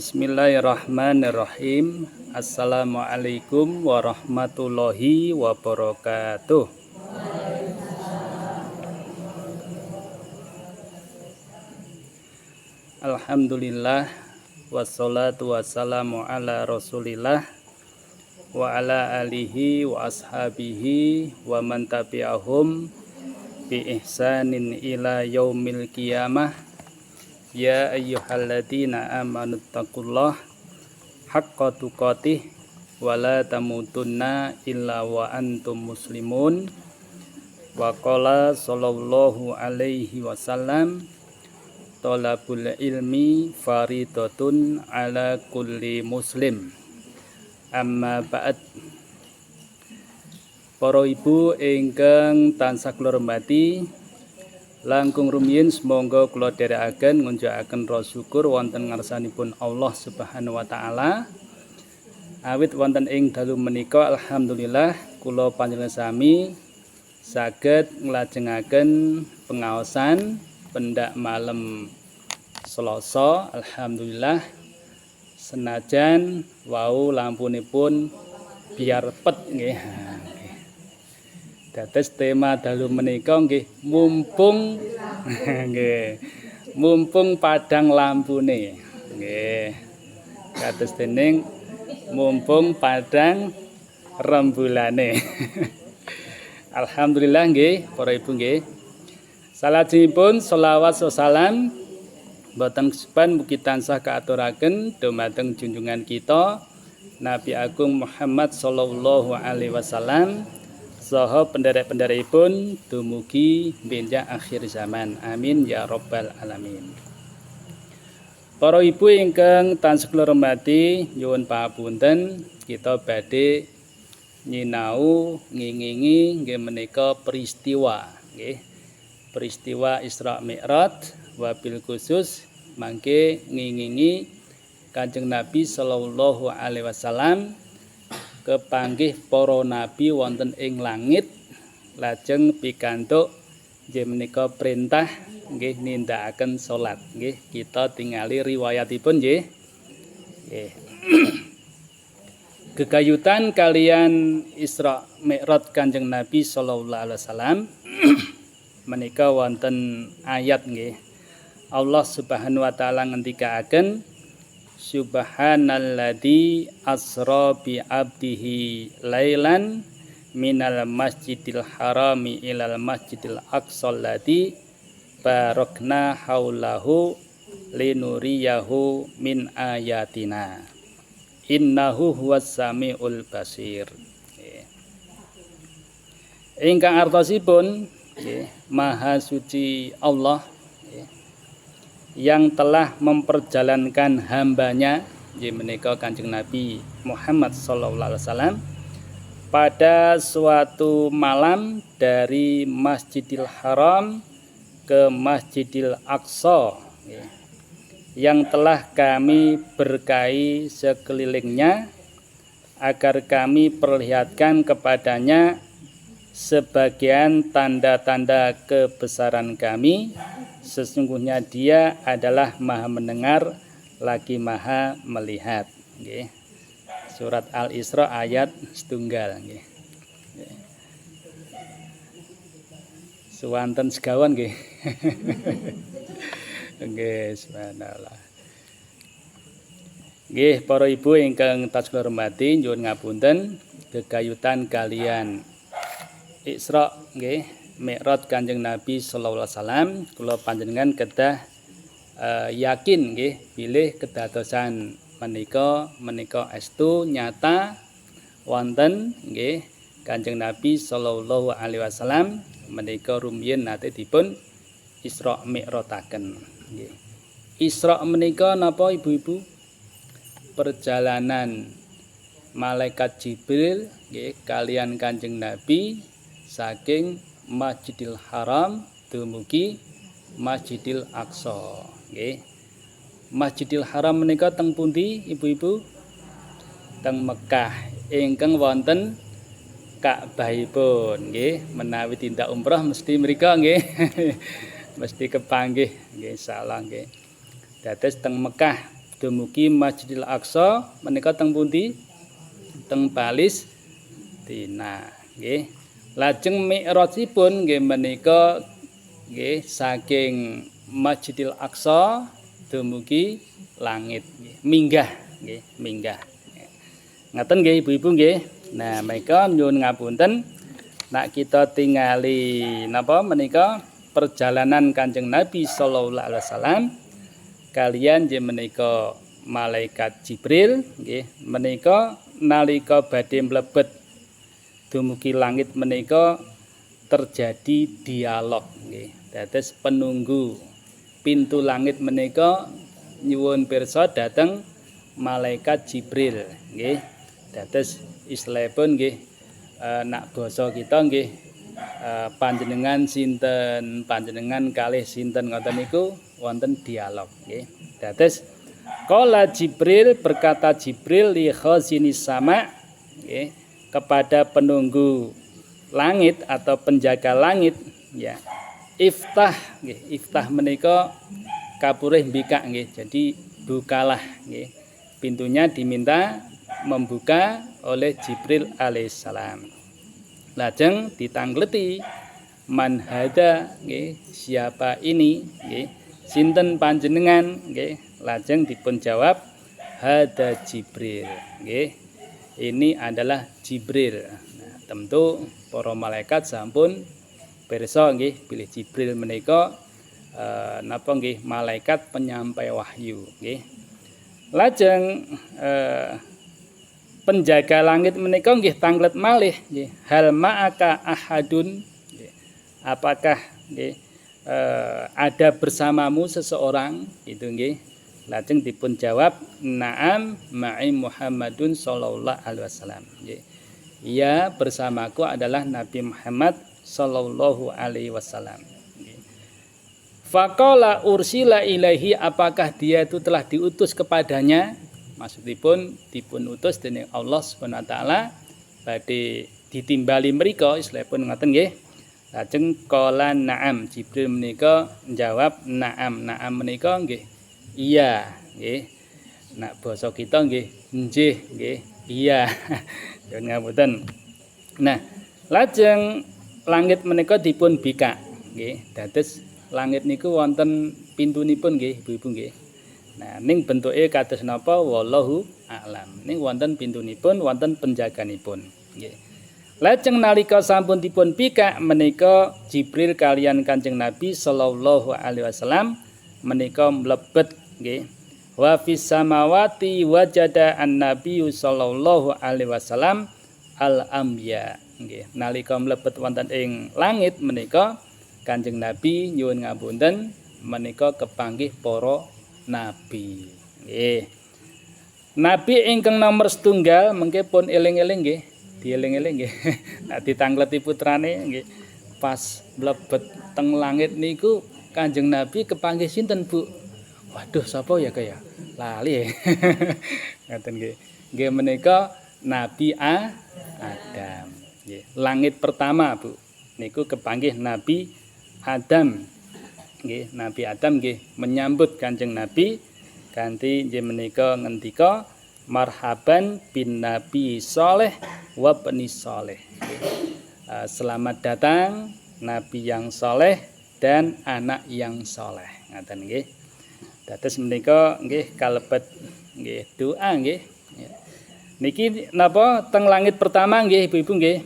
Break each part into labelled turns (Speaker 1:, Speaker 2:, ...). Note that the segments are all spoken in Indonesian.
Speaker 1: Bismillahirrahmanirrahim. Assalamualaikum warahmatullahi wabarakatuh. Alhamdulillah wassalatu wassalamu ala rasulillah wa ala alihi wa ashabihi wa man tabi'ahum bi ihsanin ila yaumil qiyamah. Ya ayyuhalladzina amanu taqullaha haqqa tuqatih wa la tamutunna illa wa antum muslimun. Wa qala sallallahu alaihi wasallam, thalabul ilmi faridatun ala kulli muslim. Amma ba'd. Para ibu ingkang tansah kula hormati, langkung rumiyin semonggo kula dherekaken ngunjukaken rasa syukur wonten ngarsanipun Allah Subhanahu wa taala. Awit wonten ing dalu menika alhamdulillah kula panjenengan sami saged nglajengaken pengaosan pendak malam Selasa. Alhamdulillah senajan wau lampunipun biar pet nggih. Dados tema dalu menika nggih mumpung nggih mumpung padang lampune nggih. Kados dening mumpung padang rembulane. Alhamdulillah nggih para ibu nggih. Salajengipun sholawat salam boten kesupen mugi tansah kaaturaken dumateng junjungan kita Nabi Agung Muhammad sallallahu alaihi wasallam saha penderek-penderekipun dumugi benjang akhir zaman. Amin ya rabbal alamin. Para ibu ingkang tansah kula hormati, nyuwun pamunten kita badhe nyinau ngingingi nggih menika peristiwa nggih. Peristiwa Isra Mi'raj wabil khusus mangke ngingingi Kanjeng Nabi sallallahu alaihi wasallam kepanggih para nabi wonten ing langit lajeng pikantuk nggih menika perintah nggih nindakaken salat nggih. Kita tingali riwayatipun nggih. Nggih. Gegayutan kalian Isra Mi'raj Kanjeng Nabi sallallahu alaihi wasallam menika wonten ayat nggih. Allah Subhanahu wa taala ngendikaaken Subhanalladzi asra bi abdihi lailan minal masjidil harami ilal masjidil aqsal ladzi barakna haulahu linuriyahu min ayatina innahu huwas samiul basir. Ingkang artosipun Maha Suci Allah yang telah memperjalankan hambanya menika Kanjeng Nabi Muhammad sallallahu alaihi wasallam pada suatu malam dari Masjidil Haram ke Masjidil Aqsa yang telah kami berkahi sekelilingnya agar kami perlihatkan kepadanya sebagian tanda-tanda kebesaran kami. Sesungguhnya dia adalah maha mendengar lagi maha melihat. Nggih. Surat Al-Isra ayat 1. Nggih. Suwanten segawan nggih. Nggih, subhanallah. Nggih, para ibu ingkang tansah kula hormati, nyuwun ngapunten gegayutan kalian Isra nggih Mi'raj Kanjeng Nabi sallallahu alaihi wasallam kula panjenengan kedah yakin nggih bilih kedadosan menika estu nyata wonten nggih Kanjeng Nabi sallallahu alaihi wasallam menika rumiyin nate dipun Isra Mi'rajaken nggih. Isra menika napa ibu-ibu? Perjalanan malaikat Jibril nggih kalian Kanjeng Nabi saking Masjidil Haram dumugi Masjidil Aqsa nggih. Masjidil Haram menika teng pundi ibu-ibu? Teng Mekah ingkang wonten Ka'bahipun nggih. Menawi tindak umrah mesti mriku nggih. Mesti kepanggih nggih insyaallah nggih. Dados teng Mekah dumugi Masjidil Aqsa menika teng pundi? Teng Palestina nggih. Lajeng mi'rajipun nggih menika nggih saking Masjidil Aqsa dumugi langit nggih. Minggah. Ngaten nggih ibu-ibu nggih. Nah, menika nyuwun ngapunten nak kita tingali napa menika perjalanan Kanjeng Nabi sallallahu alaihi wasallam kaliyan nggih menika malaikat Jibril nggih menika nalika badhe mlebet dumugi langit menika terjadi dialog nggih. Dados penunggu pintu langit menika nyuwun pirsa dhateng malaikat Jibril nggih. Dados istilahipun nggih nak basa kita nggih panjenengan sinten, panjenengan kalih sinten ngoten niku wonten dialog nggih. Dados qala Jibril, berkata Jibril li khazinis sama nggih kepada penunggu langit atau penjaga langit ya. Iftah nggih, iftah menika kapurih mbikak nggih. Jadi bukalah nggih. Pintunya diminta membuka oleh Jibril alaihissalam. Lajeng ditangleti man hada nggih, siapa ini nggih, sinten panjenengan nggih. Lajeng dipun jawab hada Jibril nggih. Ini adalah Jibril. Nah, tentu para malaikat sampun pirsa nggih bilih Jibril menika napa nggih malaikat penyampai wahyu nggih. Lajeng penjaga langit menika nggih tanglet malih nggih. Hal ma'aka ahadun nggih. Apakah nggih ada bersamamu seseorang itu nggih. Lajeng dipun jawab na'am ma'i Muhammadun sallallahu alaihi wasallam nggih. Iya, bersamaku adalah Nabi Muhammad sallallahu alaihi wasallam. Faqala ursila ilaihi, apakah dia itu telah diutus kepadanya? Maksudipun dipun utus dening Allah Subhanahu wa taala badhe ditimbali mriku istilahipun ngoten nggih. Lajeng qala na'am, Jibril menika njawab na'am. Na'am menika nggih iya nggih. Nak basa kita nggih nggih nggih iya. Jangan ngapunten. Nah, lajeng langit menika dipun bikak nggih. Dados langit niku wonten pintunipun nggih ibu-ibu nggih. Nah, ning bentuke kados napa wallahu a'lam. Ning wonten pintunipun, wonten penjaganipun nggih. Lajeng nalika sampun dipun bikak menika Jibril kaliyan Kanjeng Nabi sallallahu alaihi wasallam menika mlebet nggih. Wa fis samawati wajada an-nabiyyu sallallahu alaihi wasallam al-anbiya nggih. Nalika mlebet wonten ing langit menika Kanjeng Nabi nyuwun ngapunten menika kepanggih para nabi nggih. Nabi ingkang nomor setunggal mengke pun eling-eling nggih, dieling-eling nggih. Nek ditangleti putrane nggih pas mlebet teng langit niku Kanjeng Nabi kepanggih sinten, Bu? Waduh, sapa ya kaya? Lali. Ngoten nggih. Nggih menika Nabi Adam nggih. Langit pertama, Bu. Niku kepanggih Nabi Adam. Nggih, Nabi Adam nggih menyambut Kanjeng Nabi kanthi nggih menika ngendika marhaban bin Nabi Saleh wa bani Saleh. Selamat datang Nabi yang saleh dan anak yang saleh. Ngaten nggih. Dados menika nggih kalebet nggih doa nggih. Niki napa teng langit pertama nggih ibu-ibu nggih.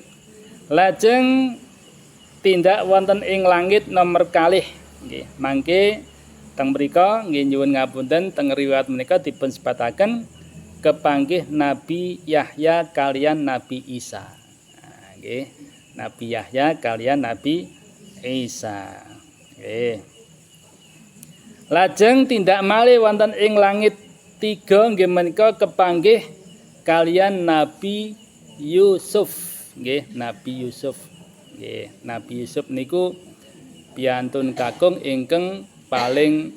Speaker 1: Lajeng tindak wonten ing langit nomor kalih nggih. Mangke teng mriku nggih nyuwun ngapunten teng riwayat menika dipun sebataken kepanggih Nabi Yahya kalian Nabi Isa. Nah, nggih. Nabi Yahya kalian Nabi Isa. Nggih. Lajeng tindak malih wonten ing langit 3 nggih menika kepanggih kalian Nabi Yusuf nggih. Nabi Yusuf nggih. Nabi Yusuf niku piyantun kakung ingkang paling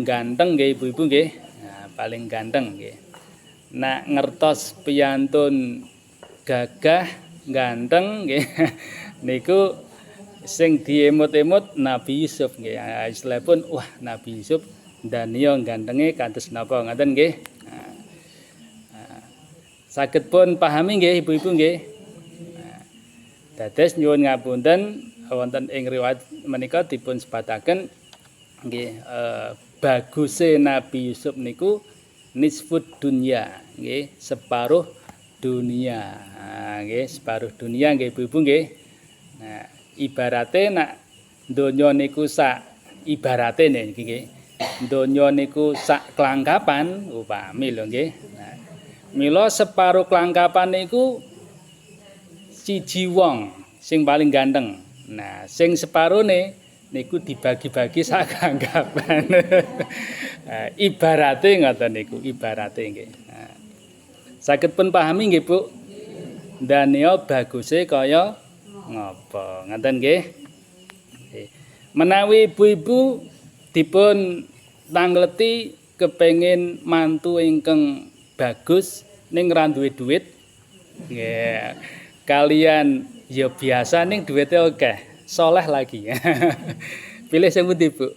Speaker 1: ganteng nggih ibu-ibu nggih. Nah, paling ganteng nggih. Nak ngertos piyantun gagah ganteng nggih niku sing diemut-emut Nabi Yusuf nggih. Istilahipun wah Nabi Yusuf daniya gantenge kados napa ngaten nggih. Saged pun pahami nggih ibu-ibu nggih. Dados nyuwun ngapunten wonten ing riwayat menika dipun sebataken nggih baguse Nabi Yusuf niku nisfud dunya nggih separuh dunia. Nggih separuh dunia nggih ibu-ibu nggih. Nah, ibarate nak donya niku sak ibarate nggih. Donya niku sak kelangkapan upami lho nggih. Nah, mila separuh kelangkapan niku siji wong sing paling ganteng. Nah, sing separone niku dibagi-bagi sak kelangkapan. Nah, ibarate ngoten niku, ibarate nggih. Nah, saged pun pahami nggih, Bu. Daniya baguse kaya ngapa? Ngoten nggih. Menawi ibu-ibu dipun tangleti kepengin mantu ingkang bagus ning ra duwe duit nggih kalian ya biasa ning duwite akeh soleh lagi pilih sing pundi Bu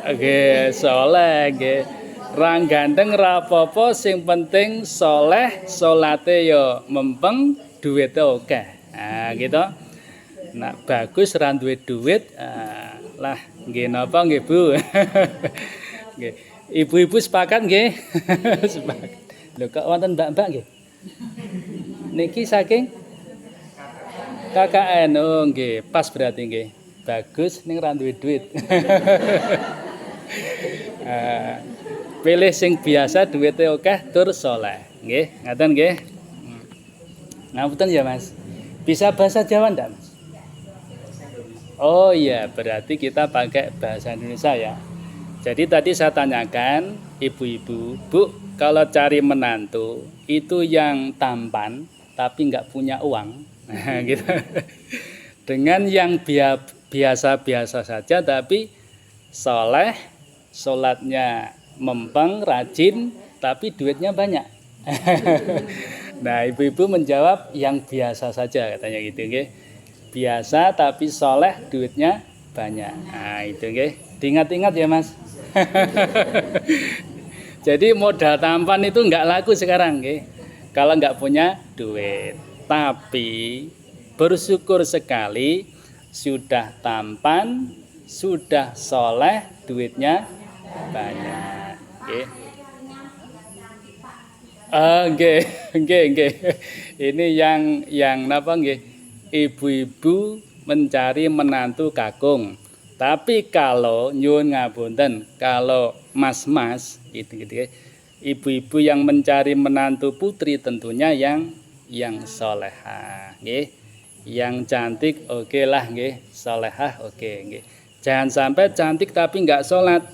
Speaker 1: nggih soleh nggih ra ganteng ra apa-apa sing penting soleh salate ya mempeng duwite akeh gitu nak bagus ra duwe duit lah nggih napa nggih Bu nggih ibu-ibu sepakat nggih sepakat lho kok wonten mbak-mbak nggih niki saking KKN oh nggih pas berarti nggih bagus ning ra duwe duit pilih sing biasa duwite akeh tur saleh nggih ngaten nggih ngapunten ya Mas bisa bahasa Jawa ndak Mas oh iya berarti kita pakai bahasa Indonesia ya jadi tadi saya tanyakan ibu-ibu Bu kalau cari menantu itu yang tampan tapi nggak punya uang nah, gitu. Dengan yang biasa-biasa saja tapi soleh sholatnya mempeng rajin tapi duitnya banyak nah ibu-ibu menjawab yang biasa saja katanya gitu nggih biasa tapi soleh duitnya banyak nah itu nggih diingat-ingat ya Mas jadi modal tampan itu nggak laku sekarang nggih kalau nggak punya duit tapi bersyukur sekali sudah tampan sudah soleh duitnya banyak nggih ini yang napa nggih ibu-ibu mencari menantu kakung tapi kalau nyuwun ngapunten kalau mas-mas gitu ibu-ibu yang mencari menantu putri tentunya yang solehah nggih yang cantik oke lah nggih solehah oke nggih jangan sampai cantik tapi nggak sholat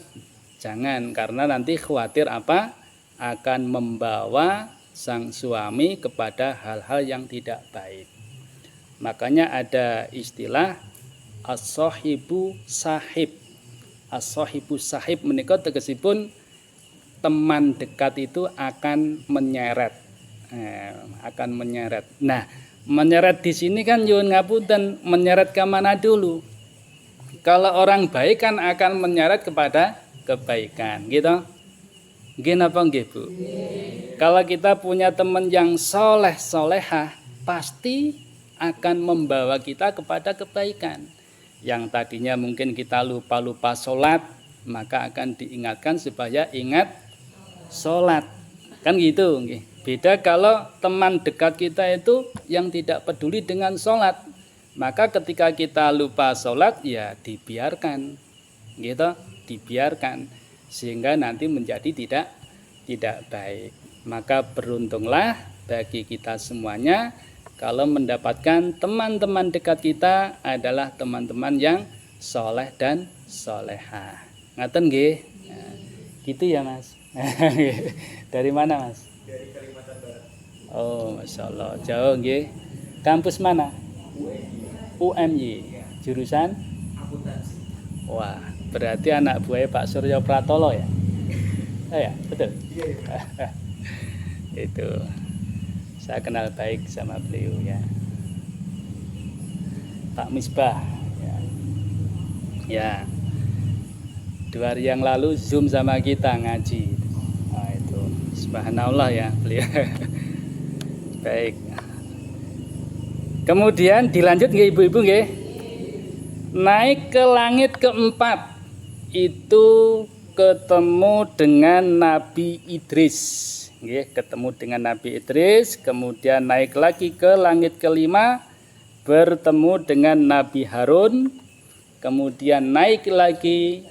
Speaker 1: jangan karena nanti khawatir apa akan membawa sang suami kepada hal-hal yang tidak baik makanya ada istilah as-sahibu sahib as-sahibu sahib menika tegesipun teman dekat itu akan menyeret nah menyeret di sini kan nyuwun ngapunten menyeret ke mana dulu kalau orang baik kan akan menyeret kepada kebaikan gitu nggih napa nggih Bu kalau kita punya teman yang soleh solehah pasti akan membawa kita kepada kebaikan yang tadinya mungkin kita lupa sholat maka akan diingatkan supaya ingat sholat kan gitu beda kalau teman dekat kita itu yang tidak peduli dengan sholat maka ketika kita lupa sholat ya dibiarkan gitu dibiarkan sehingga nanti menjadi tidak baik maka beruntunglah bagi kita semuanya kalau mendapatkan teman-teman dekat kita adalah teman-teman yang soleh dan solehah. Ngaten nggih. Nah, gitu ya Mas. Dari mana Mas?
Speaker 2: Dari Kalimantan Barat.
Speaker 1: Oh, Masya Allah. Jauh nggih. Kampus mana? UMY. Jurusan?
Speaker 2: Akuntansi.
Speaker 1: Wah, berarti anak buahnya Pak Suryo Pratolo ya? Ya, betul.
Speaker 2: Iya.
Speaker 1: Itu. Saya kenal baik sama beliau ya. Pak Misbah ya. Ya. 2 hari yang lalu Zoom sama kita ngaji. Nah, itu subhanallah ya beliau. Baik. Kemudian dilanjut nggih ibu-ibu nggih. Naik ke langit keempat itu ketemu dengan Nabi Idris. Nggih, ketemu dengan Nabi Idris, kemudian naik lagi ke langit kelima bertemu dengan Nabi Harun, kemudian naik lagi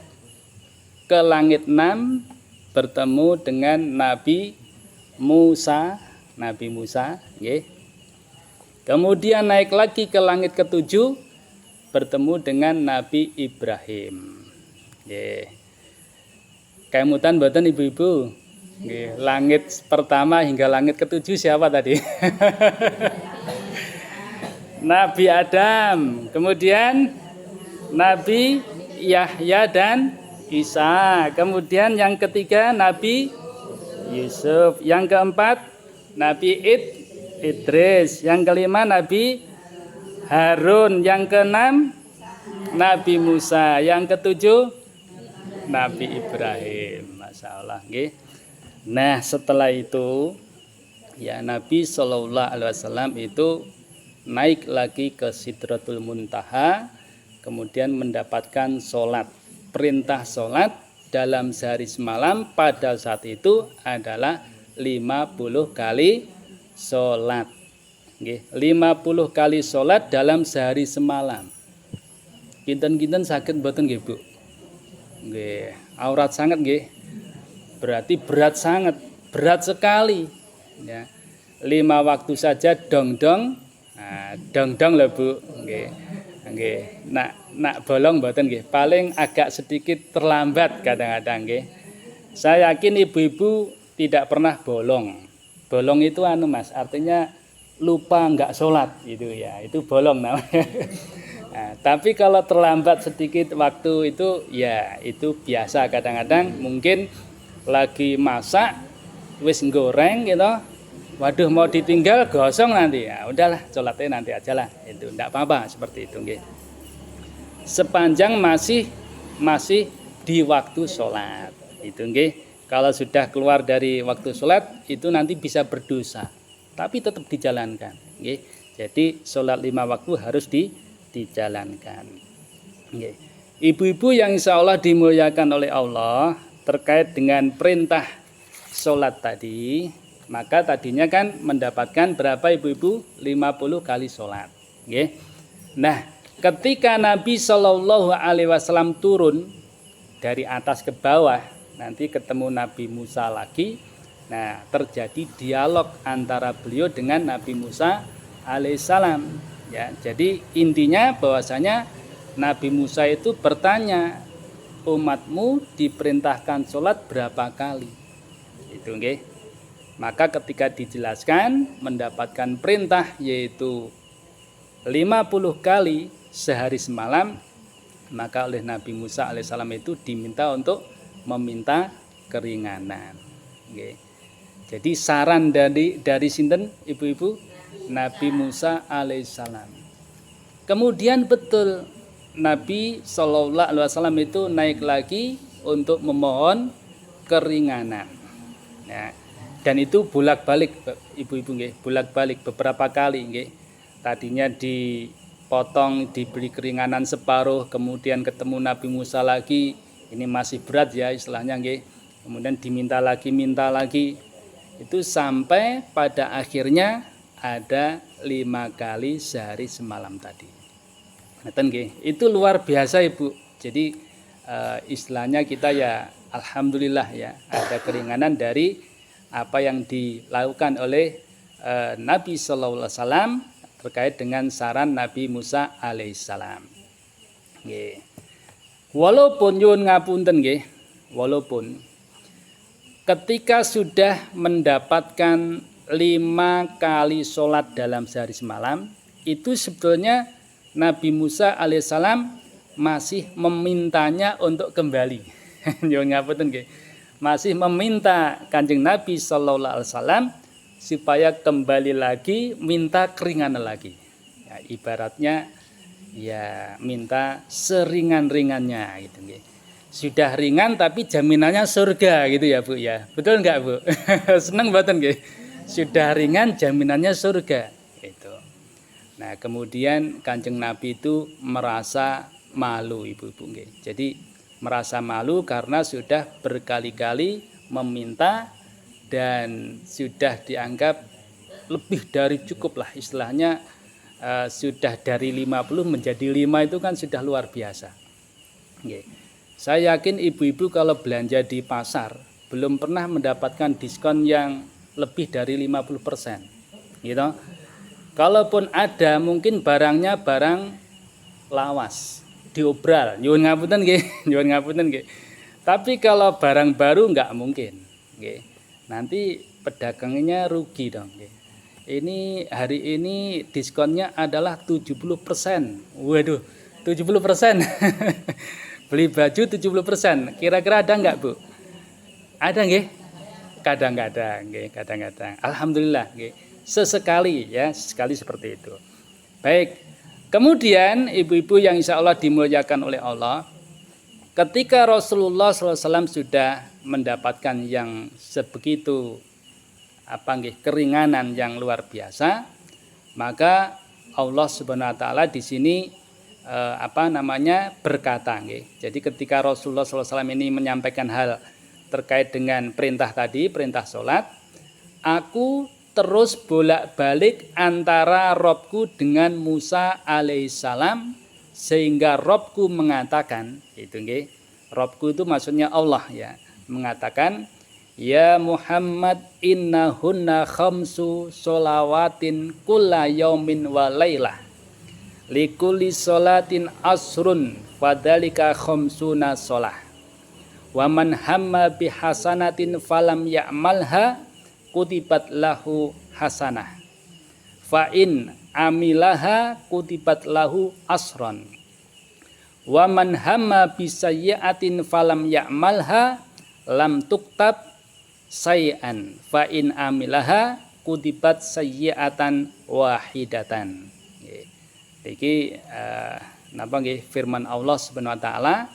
Speaker 1: ke langit 6 bertemu dengan Nabi Musa, nggih. Kemudian naik lagi ke langit ketujuh bertemu dengan Nabi Ibrahim. Nggih. Kemutan mboten ibu-ibu? Nggih, langit pertama hingga langit ketujuh siapa tadi? Nabi Adam, kemudian Nabi Yahya dan Isa, kemudian yang ketiga Nabi Yusuf, yang keempat Nabi Idris, yang kelima Nabi Harun, yang keenam Nabi Musa, yang ketujuh Nabi Ibrahim. Masya Allah. Nah setelah itu ya Nabi Shallallahu Alaihi Wasallam itu naik lagi ke Sidratul Muntaha, kemudian mendapatkan sholat. Perintah sholat dalam sehari semalam pada saat itu adalah 50 kali sholat. 50 kali sholat dalam sehari semalam. Kinten-kinten sakit mboten nggih Bu? Nggih, aurat sangat nggih. Berarti berat sangat, berat sekali. Ya. 5 waktu saja dong-dong. Nah, dong-dong lho Bu. Nggih. Nggih. Nak bolong mboten nggih. Paling agak sedikit terlambat kadang-kadang nggih. Saya yakin ibu-ibu tidak pernah bolong. Bolong itu Mas, artinya lupa enggak sholat itu ya. Itu bolong namanya. Nah, tapi kalau terlambat sedikit waktu itu ya itu biasa kadang-kadang mungkin lagi masak wis goreng gitu. Waduh mau ditinggal gosong nanti. Ya udahlah sholatnya nanti aja lah. Itu enggak apa-apa seperti itu nggih. Sepanjang masih di waktu sholat. Itu nggih. Kalau sudah keluar dari waktu sholat itu nanti bisa berdosa. Tapi tetap dijalankan. Nggih. Jadi sholat 5 waktu harus dijalankan. Nggih. Ibu-ibu yang insya Allah dimuliakan oleh Allah terkait dengan perintah sholat tadi, maka tadinya kan mendapatkan berapa ibu-ibu? 50 kali sholat. Nggih. Nah, ketika Nabi Shallallahu Alaihi Wasallam turun dari atas ke bawah, nanti ketemu Nabi Musa lagi. Nah, terjadi dialog antara beliau dengan Nabi Musa alaihissalam. Ya, jadi intinya bahwasanya Nabi Musa itu bertanya, umatmu diperintahkan sholat berapa kali? Itu nggih. Maka ketika dijelaskan mendapatkan perintah yaitu 50 kali sehari semalam, maka oleh Nabi Musa alaihissalam itu diminta untuk meminta keringanan. Nggih. Jadi saran dari sinten ibu-ibu? Nabi Musa alaihissalam. Kemudian betul Nabi Shallallahu Alaihi Wasallam itu naik lagi untuk memohon keringanan. Ya. Dan itu bolak-balik ibu-ibu nggih, bolak-balik beberapa kali nggih. Tadinya dipotong, diberi keringanan separuh, kemudian ketemu Nabi Musa lagi, ini masih berat ya istilahnya nggih. Kemudian diminta minta lagi. Itu sampai pada akhirnya ada 5 kali sehari semalam tadi. Ngeten nggih. Itu luar biasa Ibu. Jadi istilahnya kita ya alhamdulillah ya ada keringanan dari apa yang dilakukan oleh Nabi Sallallahu Alaihi Wasallam terkait dengan saran Nabi Musa alaihissalam. Nggih. Walaupun nyuwun ngapunten nggih, walaupun ketika sudah mendapatkan 5 kali sholat dalam sehari semalam, itu sebetulnya Nabi Musa alaihissalam masih memintanya untuk kembali. Nyuwun ngapunten nggih. Masih meminta Kanjeng Nabi Sallallahu Alaihi Wasallam supaya kembali lagi minta keringanan lagi. Ya, ibaratnya ya minta seringan-ringannya gitu nggih. Sudah ringan tapi jaminannya surga gitu ya Bu ya. Betul enggak Bu? Seneng mboten nggih? Sudah ringan jaminannya surga. Itu. Nah, kemudian Kanjeng Nabi itu merasa malu ibu-ibu nggih. Jadi merasa malu karena sudah berkali-kali meminta dan sudah dianggap lebih dari cukup lah istilahnya, sudah dari 50 menjadi 5 itu kan sudah luar biasa. Nggih. Saya yakin ibu-ibu kalau belanja di pasar belum pernah mendapatkan diskon yang lebih dari 50%. Gitu. Kalaupun ada mungkin barangnya barang lawas, diobral, nyuwun ngapunten nggih, nyuwun ngapunten nggih. Tapi kalau barang baru enggak mungkin, nggih. Nanti pedagangnya rugi dong, nggih. Ini hari ini diskonnya adalah 70%. Waduh, 70%. Beli baju 70%. Kira-kira ada enggak, Bu? Ada nggih? Kadang-kadang nggih, kadang-kadang. Alhamdulillah nggih. Sesekali ya, sekali seperti itu. Baik. Kemudian ibu-ibu yang insya Allah dimuliakan oleh Allah, ketika Rasulullah SAW sudah mendapatkan yang sebegitu keringanan yang luar biasa, maka Allah Subhanahu wa taala di sini berkata nggih. Jadi ketika Rasulullah SAW ini menyampaikan hal terkait dengan perintah tadi, perintah sholat, aku terus bolak-balik antara Robku dengan Musa alaihissalam sehingga Robku mengatakan, itu nggih, Robku itu maksudnya Allah ya, mengatakan, ya Muhammad innahunna khamsu sholawatin kulla yaumin wa lailah likulli sholatin asrun fadhalika khamsuna sholah wa man hamma bihasanatin falam ya'malha kutibat lahu hasanah fa in amilaha kutibat lahu asron wa man hamma bisayyi'atin falam ya'malha lam tuktab sayyan fa in amilaha kutibat sayyi'atan wahidatan. Iki napa nggih firman Allah Subhanahu wa taala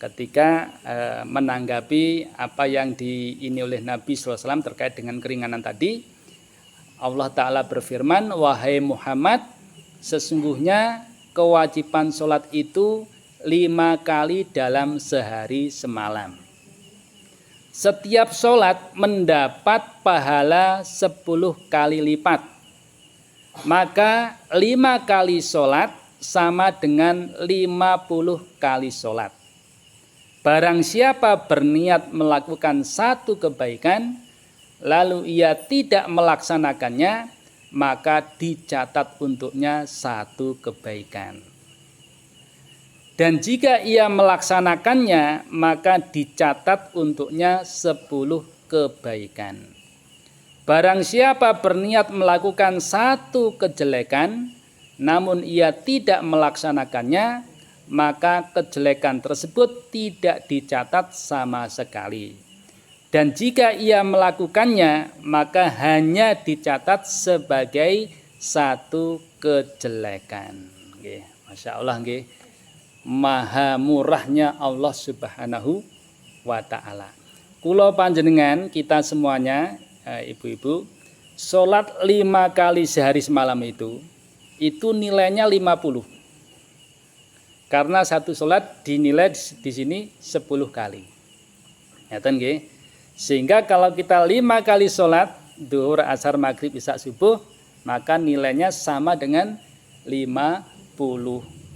Speaker 1: ketika menanggapi apa yang diini oleh Nabi SAW terkait dengan keringanan tadi. Allah Ta'ala berfirman, wahai Muhammad, sesungguhnya kewajiban sholat itu 5 kali dalam sehari semalam. Setiap sholat mendapat pahala 10 kali lipat. Maka 5 kali sholat sama dengan 50 kali sholat. Barang siapa berniat melakukan satu kebaikan, lalu ia tidak melaksanakannya, maka dicatat untuknya satu kebaikan. Dan jika ia melaksanakannya, maka dicatat untuknya 10 kebaikan. Barang siapa berniat melakukan satu kejelekan, namun ia tidak melaksanakannya, maka kejelekan tersebut tidak dicatat sama sekali. Dan jika ia melakukannya, maka hanya dicatat sebagai satu kejelekan. Masya Allah, maha murahnya Allah Subhanahu wa ta'ala. Kula panjenengan kita semuanya, ibu-ibu, sholat 5 kali sehari semalam itu nilainya 50. Karena satu sholat dinilai di sini 10 kali. Ngeten nggih. Sehingga kalau kita 5 kali sholat, duhur, asar, maghrib, isya, subuh, maka nilainya sama dengan 50.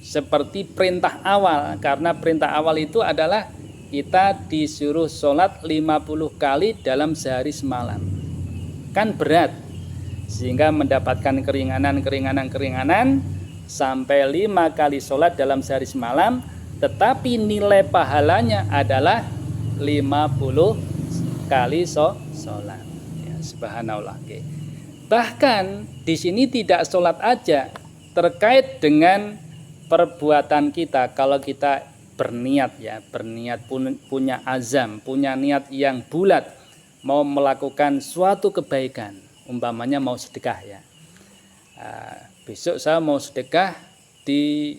Speaker 1: Seperti perintah awal. Karena perintah awal itu adalah kita disuruh sholat 50 kali dalam sehari semalam. Kan berat. Sehingga mendapatkan keringanan sampai 5 kali sholat dalam sehari semalam, tetapi nilai pahalanya adalah 50 kali sholat. Ya, subhanallah. Bahkan di sini tidak sholat aja, terkait dengan perbuatan kita. Kalau kita berniat punya azam, punya niat yang bulat, mau melakukan suatu kebaikan, umpamanya mau sedekah ya. Besok saya mau sedekah di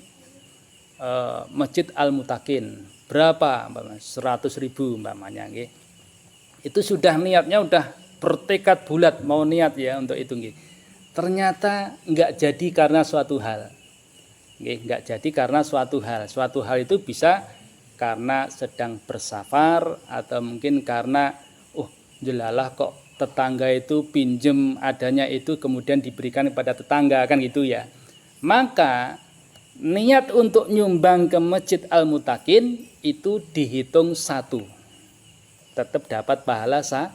Speaker 1: Masjid Al-Mutakin berapa, 100.000 umpamanya nggih. Itu sudah niatnya udah bertekad bulat mau niat ya untuk itu nggih. Ternyata enggak jadi karena suatu hal. Nggih, enggak jadi karena suatu hal. Suatu hal itu bisa karena sedang bersafar atau mungkin karena jelalah kok tetangga itu pinjem adanya itu kemudian diberikan kepada tetangga kan gitu ya. Maka niat untuk nyumbang ke Masjid Al-Mutakin itu dihitung 1. Tetap dapat pahala 1.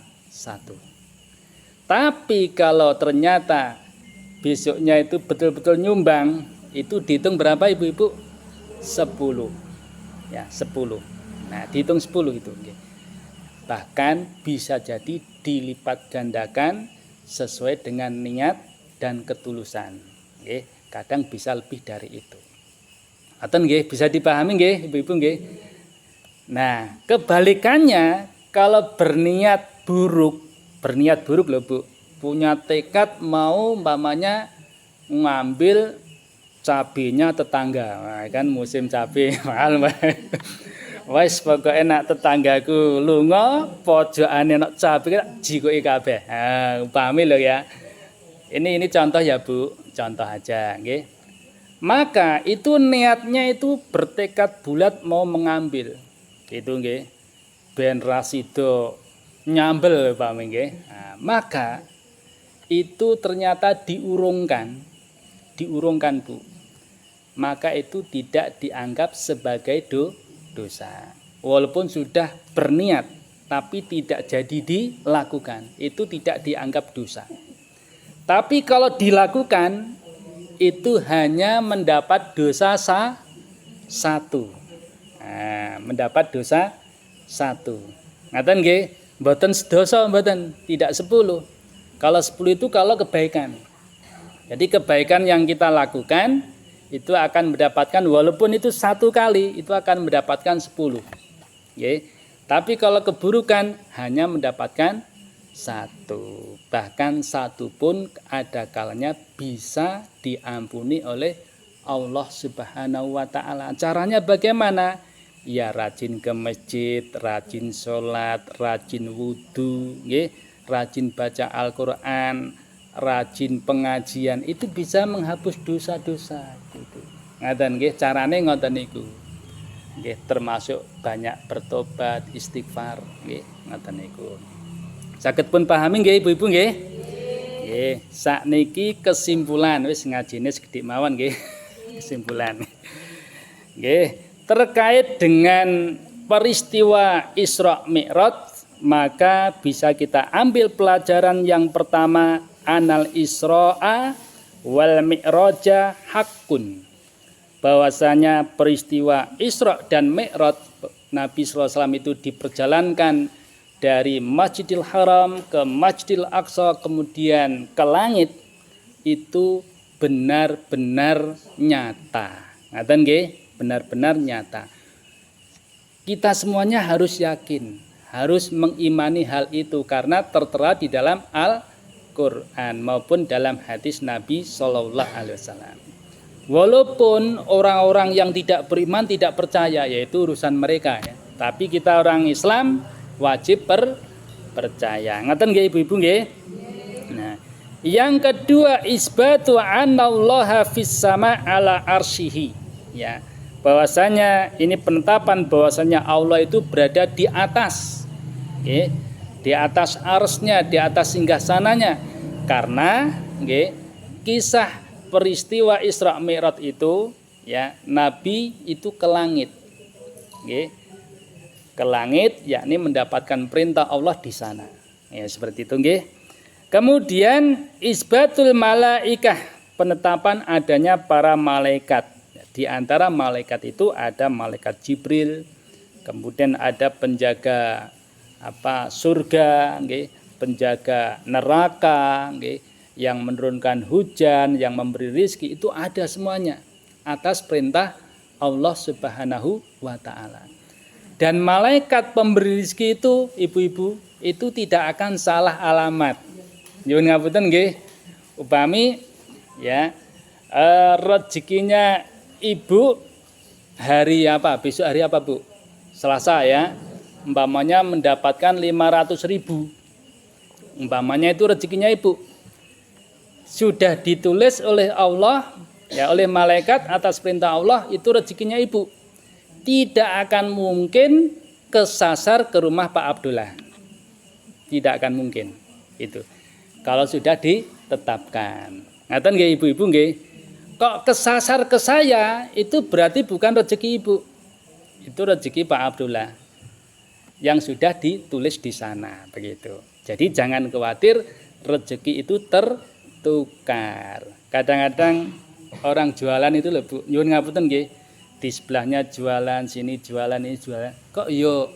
Speaker 1: Tapi kalau ternyata besoknya itu betul-betul nyumbang, itu dihitung berapa ibu-ibu? 10. Ya, 10. Nah, dihitung 10 itu. Bahkan bisa jadi dilipat gandakan sesuai dengan niat dan ketulusan. Kadang bisa lebih dari itu. Atau bisa dipahami nggih, ibu-ibu nggih. Nah, kebalikannya kalau berniat buruk loh Bu, punya tekad mau umpamanya ngambil cabenya tetangga. Nah, kan musim cabe mahal. Wes pokoke enak tetanggaku lunga pojokane enak cabe jikoki kabeh. Nah, upami lho ya. Ini contoh ya Bu, contoh aja nggih. Maka itu niatnya itu bertekad bulat mau mengambil. Gitu nggih. Ben rasido nyambel upami nggih. Nah, maka itu ternyata diurungkan Bu. Maka itu tidak dianggap sebagai dosa. Walaupun sudah berniat tapi tidak jadi dilakukan, itu tidak dianggap dosa. Tapi kalau dilakukan itu hanya mendapat dosa 1. Nah, mendapat dosa 1. Ngaten nggih, mboten sedoso mboten, tidak 10. Kalau 10 itu kalau kebaikan. Jadi kebaikan yang kita lakukan itu akan mendapatkan walaupun itu 1 kali itu akan mendapatkan 10. Tapi kalau keburukan hanya mendapatkan 1. Bahkan 1 pun ada kalanya bisa diampuni oleh Allah Subhanahu wa taala. Caranya bagaimana? Ya rajin ke masjid, rajin sholat, rajin wudu, rajin baca Al-Qur'an, rajin pengajian, itu bisa menghapus dosa-dosa gitu. Ngaten nggih, carane ngoten niku. Nggih, termasuk banyak bertobat, istighfar, nggih, ngoten niku. Saged pun pahami nggih ibu-ibu nggih? Nggih, sakniki kesimpulan wis ngajine sekedhik mawon nggih. Kesimpulan. Nggih, terkait dengan peristiwa Isra Mi'raj, maka bisa kita ambil pelajaran yang pertama, anal Isra'a wal Mi'raja hakun. Bahwasanya peristiwa Isra dan Mi'raj Nabi sallallahu alaihi wasallam itu diperjalankan dari Masjidil Haram ke Masjidil Aqsa kemudian ke langit, itu benar-benar nyata. Ngaten nggih, benar-benar nyata. Kita semuanya harus yakin, harus mengimani hal itu karena tertera di dalam Al-Qur'an maupun dalam hadis Nabi sallallahu alaihi wasallam. Walaupun orang-orang yang tidak beriman tidak percaya, yaitu urusan mereka ya. Tapi kita orang Islam wajib percaya. Ngaten nggih ibu-ibu nggih? Nah, yang kedua isbatu anallaha fis sama ala arsyihi. Ya, bahwasanya ini penetapan bahwasanya Allah itu berada di atas. Nggih, di atas arsy-Nya, di atas singgasananya. Karena nggih, kisah peristiwa Isra Mi'raj itu ya, Nabi itu ke langit. Nggih. Ke langit yakni mendapatkan perintah Allah di sana. Ya, seperti itu nggih. Kemudian isbatul malaikah, penetapan adanya para malaikat. Di antara malaikat itu ada malaikat Jibril, kemudian ada penjaga surga nggih, penjaga neraka nggih, yang menurunkan hujan, yang memberi rizki, itu ada semuanya atas perintah Allah Subhanahu wa taala. Dan malaikat pemberi rizki itu ibu-ibu itu tidak akan salah alamat. Nyuwun ngapunten nggih. Upami ya rezekinya ibu hari apa? Besok hari apa, Bu? Selasa ya, umpamanya mendapatkan 500.000, umpamanya itu rezekinya ibu, sudah ditulis oleh Allah ya, oleh malaikat atas perintah Allah, itu rezekinya ibu, tidak akan mungkin kesasar ke rumah Pak Abdullah, tidak akan mungkin itu kalau sudah ditetapkan. Ngaten nggih ibu-ibu nggih. Kok kesasar ke saya, itu berarti bukan rezeki ibu, itu rezeki Pak Abdullah yang sudah ditulis di sana begitu. Jadi jangan khawatir rezeki itu tertukar. Kadang-kadang orang jualan itu lho Bu, nyuwun ngapunten nggih, di sebelahnya jualan, sini jualan, ini jualan, kok yo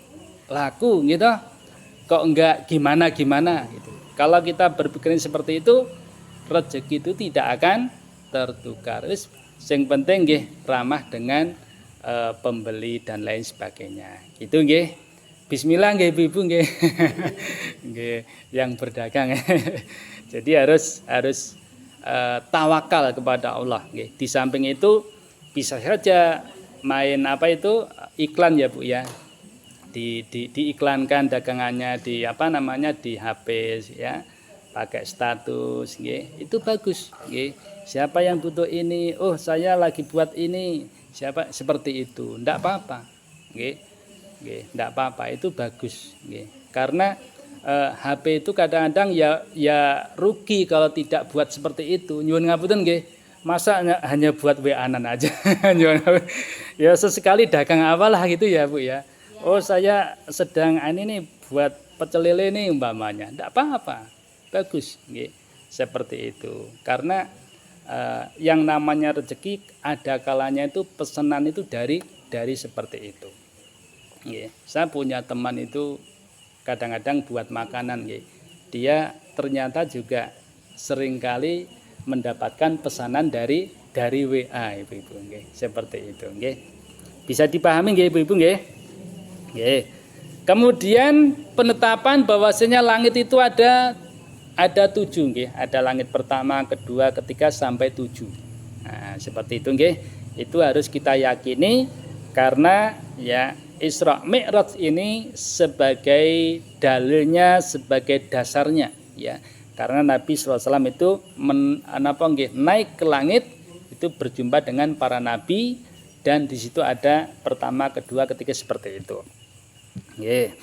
Speaker 1: laku gitu, kok enggak gimana-gimana gitu. Kalau kita berpikir seperti itu, rezeki itu tidak akan tertukar. Wis sing penting nggih ramah dengan pembeli dan lain sebagainya. Gitu nggih. Bismillah nggih Ibu nggih. Nggih, yang berdagang. Jadi harus tawakal kepada Allah nggih. Di samping itu bisa saja main apa itu iklan ya Bu ya. Diiklankan dagangannya di apa namanya di HP ya. Pakai status nggih. Itu bagus nggih. Siapa yang butuh ini? Oh, saya lagi buat ini. Siapa seperti itu? Enggak apa-apa. Nggih. Nggih, enggak apa-apa, itu bagus nggih. Karena HP itu kadang-kadang ya rugi kalau tidak buat seperti itu. Nyuwun ngapunten nggih. Masa hanya buat WA-an aja. Ya sesekali dagang apalah gitu ya, Bu ya. Oh, saya sedang ini nih buat pecel lele nih umpamanya. Enggak apa-apa. Bagus nggih. Seperti itu. Karena yang namanya rezeki ada kalanya itu pesanan itu dari seperti itu. Nggih. Saya punya teman itu kadang-kadang buat makanan nggih. Dia ternyata juga seringkali mendapatkan pesanan dari WA Ibu-ibu nggih. Seperti itu nggih. Bisa dipahami nggih Ibu-ibu nggih? Nggih. Kemudian penetapan bahwasanya langit itu ada 7 nggih. Ada langit pertama, kedua, ketiga sampai 7. Nah, seperti itu nggih. Itu harus kita yakini karena ya Isra Mi'raj ini sebagai dalilnya, sebagai dasarnya ya. Karena Nabi SAW itu naik ke langit itu berjumpa dengan para nabi dan di situ ada pertama, kedua, ketiga seperti itu. Nggih.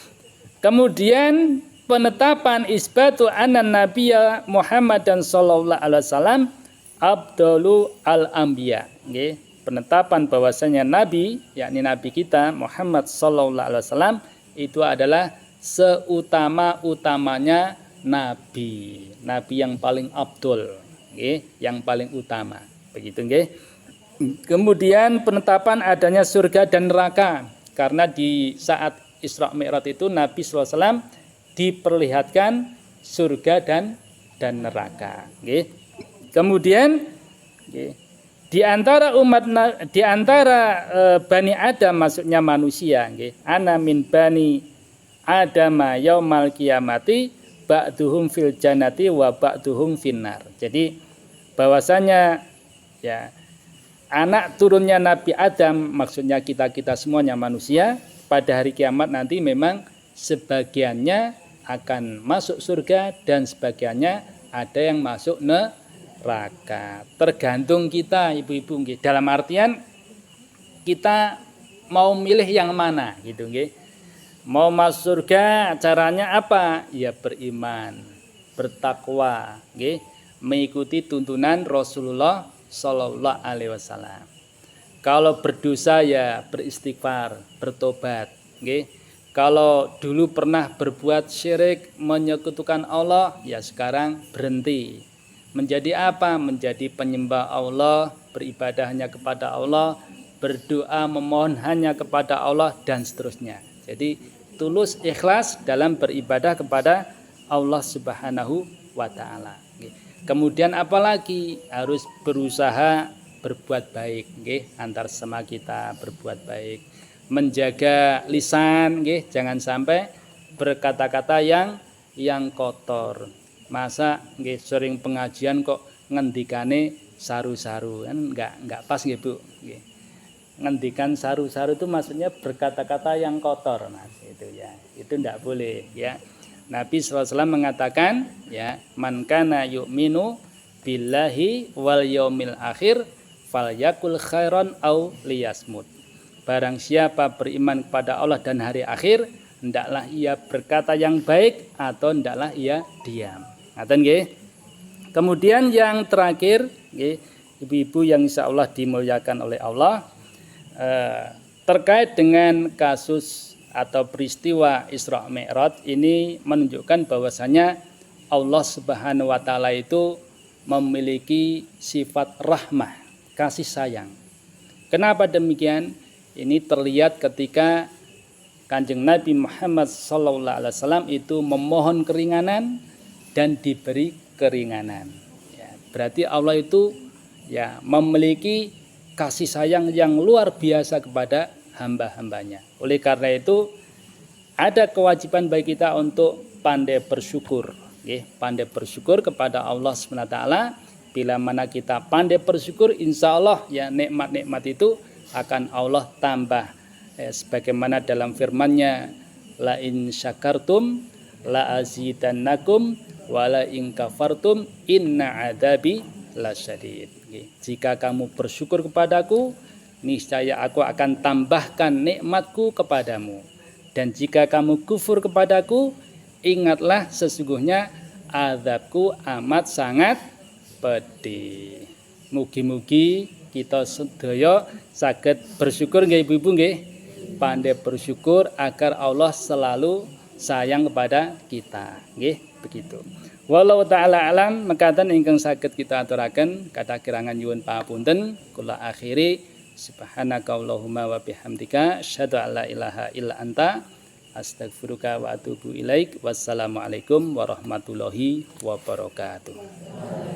Speaker 1: Kemudian penetapan isbatu anan nabiyya Muhammad dan sallallahu alaihi wasallam abdalu al-anbiya nggih. Penetapan bahwasanya nabi yakni nabi kita Muhammad sallallahu alaihi wasallam itu adalah seutama-utamanya nabi yang paling abdul nggih, yang paling utama begitu nggih. Kemudian penetapan adanya surga dan neraka karena di saat Isra Mi'raj itu Nabi sallallahu alaihi wasallam diperlihatkan surga dan neraka nggih. Kemudian nggih, di antara Bani Adam maksudnya manusia nggih, ana min bani Adama yaumal qiyamati ba'duhum fil jannati wa ba'duhum finnar. Jadi bahwasanya ya anak turunnya Nabi Adam maksudnya kita semuanya manusia pada hari kiamat nanti memang sebagiannya akan masuk surga dan sebagiannya ada yang masuk neraka. Tergantung kita ibu-ibu nggih. Dalam artian kita mau milih yang mana gitu nggih. Mau masuk surga caranya apa? Ya beriman, bertakwa nggih, mengikuti tuntunan Rasulullah sallallahu alaihi wasallam. Kalau berdosa ya beristighfar, bertobat nggih. Kalau dulu pernah berbuat syirik, menyekutukan Allah, ya sekarang berhenti. Menjadi apa? Menjadi penyembah Allah, beribadah hanya kepada Allah, berdoa memohon hanya kepada Allah dan seterusnya. Jadi tulus ikhlas dalam beribadah kepada Allah Subhanahu wa taala. Kemudian apalagi harus berusaha berbuat baik nggih, antar sesama kita berbuat baik. Menjaga lisan nggih, jangan sampai berkata-kata yang kotor. Masa nggih sering pengajian kok ngendikane saru-saru kan enggak pas nggih Bu nggih. ngendikan saru-saru itu maksudnya berkata-kata yang kotor, Mas, itu ya. Itu tidak boleh ya. Nabi SAW mengatakan ya, man kana yu'minu billahi wal yaumil akhir falyakul khairan au liyasmut. Barang siapa beriman kepada Allah dan hari akhir, hendaklah ia berkata yang baik atau hendaklah ia diam. Ngaten nggih. Kemudian yang terakhir nggih, ibu-ibu yang insyaallah dimuliakan oleh Allah, terkait dengan kasus atau peristiwa Isra Mi'raj ini menunjukkan bahwasanya Allah Subhanahu wa taala itu memiliki sifat rahmah, kasih sayang. Kenapa demikian? Ini terlihat ketika Kanjeng Nabi Muhammad SAW itu memohon keringanan dan diberi keringanan. Ya, berarti Allah itu ya memiliki kasih sayang yang luar biasa kepada hamba-hambanya. Oleh karena itu ada kewajiban bagi kita untuk pandai bersyukur. Pandai bersyukur kepada Allah SWT. Bila mana kita pandai bersyukur, insya Allah ya nikmat-nikmat itu akan Allah tambah. Sebagaimana dalam firman-Nya, la in syakartum la azidannakum wa la in kafartum inna adabi lasyadid. Jika kamu bersyukur kepadaku, niscaya aku akan tambahkan nikmatku kepadamu. Dan jika kamu kufur kepadaku, ingatlah sesungguhnya azabku amat sangat pedih. Mugi-mugi kita sedaya saged bersyukur nggih ibu-ibu nggih. Pandai bersyukur agar Allah selalu sayang kepada kita. Nggih, begitu. Wallahu taala alam, mekaten ingkang saged kita aturaken, kathah kirangan nyuwun pangapunten. Kula akhiri subhanakallahumma wa bihamdika asyhadu an la ilaha illa anta astaghfiruka wa atubu ilaik. Wassalamualaikum warahmatullahi wabarakatuh.